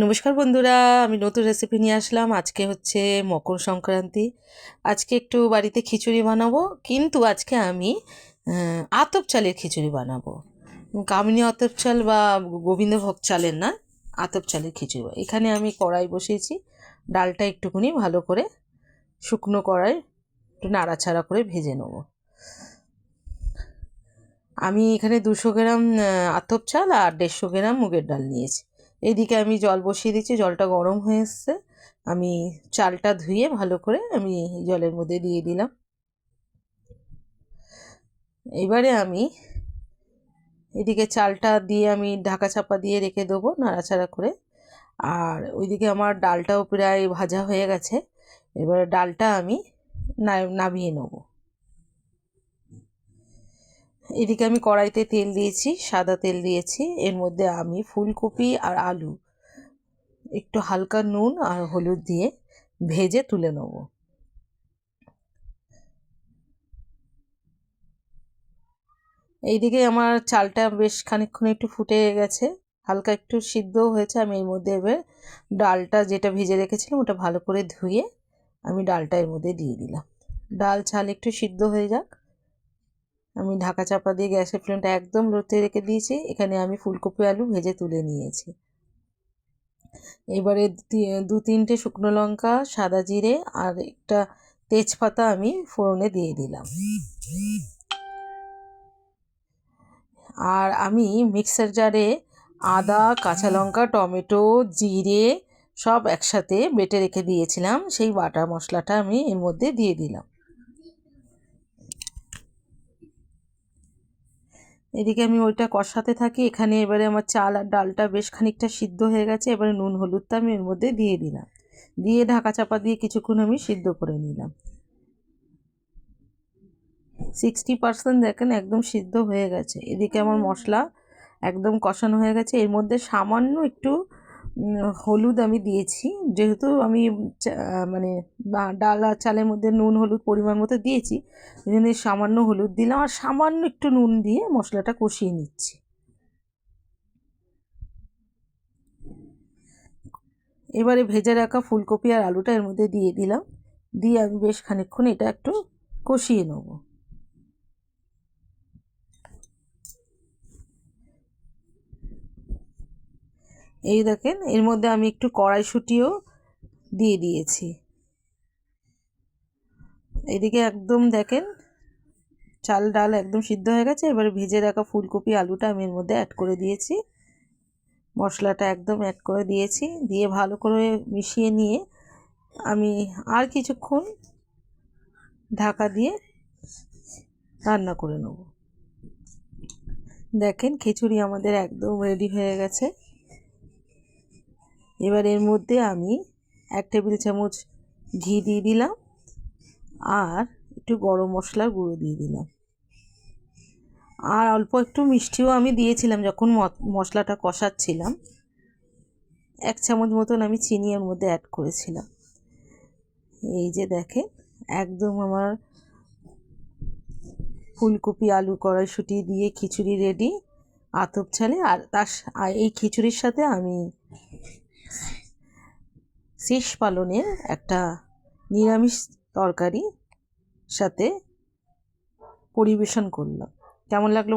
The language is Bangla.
নমস্কার বন্ধুরা, আমি নতুন রেসিপি নিয়ে আসলাম। আজকে হচ্ছে মকর সংক্রান্তি। আজকে একটু বাড়িতে খিচুড়ি বানাবো, কিন্তু আজকে আমি আতপ চালের খিচুড়ি বানাবো। কামিনী আতপ চাল বা গোবিন্দভোগ চালের না, আতপ চালের খিচুড়ি। এখানে আমি কড়াই বসিয়েছি, ডালটা একটুখানি ভালো করে শুকনো কড়াই একটু নাড়াচাড়া করে ভেজে নেবো। আমি এখানে 200 গ্রাম আতপ চাল আর 150 গ্রাম মুগের ডাল নিয়েছি। এইদিকে আমি জল বসিয়ে দিচ্ছি, জলটা গরম হয়ে এসছে। আমি চালটা ধুয়ে ভালো করে আমি জলের মধ্যে দিয়ে দিলাম। এবারে আমি এদিকে চালটা দিয়ে আমি ঢাকা চাপা দিয়ে রেখে দেবো নাড়াচাড়া করে। আর ওইদিকে আমার ডালটাও প্রায় ভাজা হয়ে গেছে। এবারে ডালটা আমি নামিয়ে নেবো। এদিকে আমি কড়াইতে তেল দিয়েছি, সাদা তেল দিয়েছি। এর মধ্যে আমি ফুলকপি আর আলু একটু হালকা নুন আর হলুদ দিয়ে ভেজে তুলে নেব। এইদিকে আমার চালটা বেশ খানিকক্ষণ একটু ফুটে গেছে, হালকা একটু সিদ্ধও হয়েছে। আমি এর মধ্যে এবার ডালটা যেটা ভেজে রেখেছিলাম ওটা ভালো করে ধুয়ে আমি ডালটা এর মধ্যে দিয়ে দিলাম। ডাল চাল একটু সিদ্ধ হয়ে যাক। আমি ঢাকা চাপা দিয়ে গ্যাসের ফ্লেমটা একদম লোতে রেখে দিয়েছি। এখানে আমি ফুলকপি আলু ভেজে তুলে নিয়েছি। এবারে 2-3টে শুকনো লঙ্কা, সাদা জিরে আর একটা তেজপাতা আমি ফোড়নে দিয়ে দিলাম। আর আমি মিক্সার জারে আদা, কাঁচা লঙ্কা, টমেটো, জিরে সব একসাথে বেটে রেখে দিয়েছিলাম, সেই বাটা মশলাটা আমি এর মধ্যে দিয়ে দিলাম। এদিকে আমি ওইটা কষাতে থাকি। এখানে এবারে আমার চাল আর ডালটা বেশ খানিকটা সিদ্ধ হয়ে গেছে। এবারে নুন হলুদটা আমি এর মধ্যে দিয়ে দিলাম, দিয়ে ঢাকা চাপা দিয়ে কিছুক্ষণ আমি সিদ্ধ করে নিলাম। 60% দেখেন একদম সিদ্ধ হয়ে গেছে। এদিকে আমার মশলা একদম কষানো হয়ে গেছে। এর মধ্যে সামান্য একটু হলুদ আমি দিয়েছি, যেহেতু আমি মানে ডাল আর চালের মধ্যে নুন হলুদ পরিমাণ মতো দিয়েছি, ওই জন্য সামান্য হলুদ দিলাম আর সামান্য একটু নুন দিয়ে মশলাটা কষিয়ে নিচ্ছি। এবারে ভেজে রাখা ফুলকপি আর আলুটা এর মধ্যে দিয়ে দিলাম, দিয়ে আমি বেশ খানিকক্ষণ এটা একটু কষিয়ে নেবো। এই দেখেন এর মধ্যে আমি একটু কড়াইশুঁটিও দিয়ে দিয়েছি। এদিকে একদম দেখেন চাল ডাল একদম সিদ্ধ হয়ে গেছে। এবারে ভেজে রাখা ফুলকপি আলুটা আমি এর মধ্যে অ্যাড করে দিয়েছি, মশলাটা একদম অ্যাড করে দিয়েছি, দিয়ে ভালো করে মিশিয়ে নিয়ে আমি আর কিছুক্ষণ ঢাকা দিয়ে রান্না করে নেব। দেখেন খিচুড়ি আমাদের একদম রেডি হয়ে গেছে। এবার এর মধ্যে আমি 1 টেবিল চামচ ঘি দিয়ে দিলাম আর একটু গরম মশলার গুঁড়ো দিয়ে দিলাম। আর অল্প একটু মিষ্টিও আমি দিয়েছিলাম যখন মশলাটা কষাচ্ছিলাম। 1 চামচ মতন আমি চিনি এর মধ্যে অ্যাড করেছিলাম। এই যে দেখেন একদম আমার ফুলকপি আলু কড়াইশুঁটি দিয়ে খিচুড়ি রেডি আতপ চালে। আর এই খিচুড়ির সাথে আমি শেষ পালনের একটা নিরামিষ তরকারি সাথে পরিবেশন করলাম। কেমন লাগলো?